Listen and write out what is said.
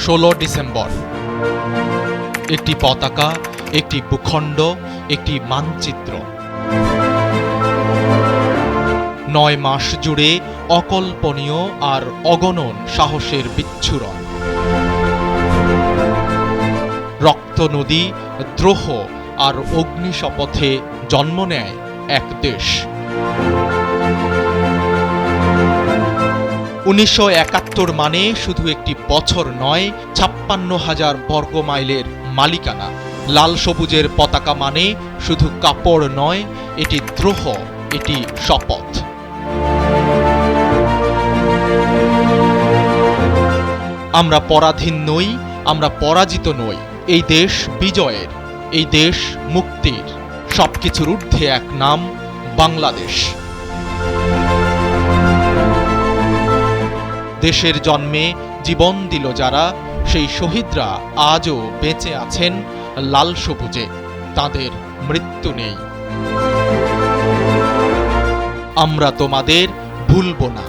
16 December. একটি পতাকা, একটি ভূখণ্ড, একটি মানচিত্র। 9 মাস জুড়ে অকল্পনীয় আর অগণন সাহসের বিচ্ছুরণ। রক্ত নদী, দ্রোহ আর অগ্নিশপথে জন্ম নেয় এক দেশ। 1971 মানে শুধু একটি বছর নয়, 56,000 বর্গমাইলের মালিকানা। লাল সবুজের পতাকা মানে শুধু কাপড় নয়, এটি দ্রোহ, এটি শপথ। আমরা পরাধীন নই, আমরা পরাজিত নই। এই দেশ বিজয়ের, এই দেশ মুক্তির। সবকিছুর ঊর্ধ্বে এক নাম, বাংলাদেশ। দেশের জন্মে জীবন দিল যারা, সেই শহীদরা আজও বেঁচে আছেন লাল সবুজে, তাদের মৃত্যু নেই। আমরা তোমাদের ভুলব না।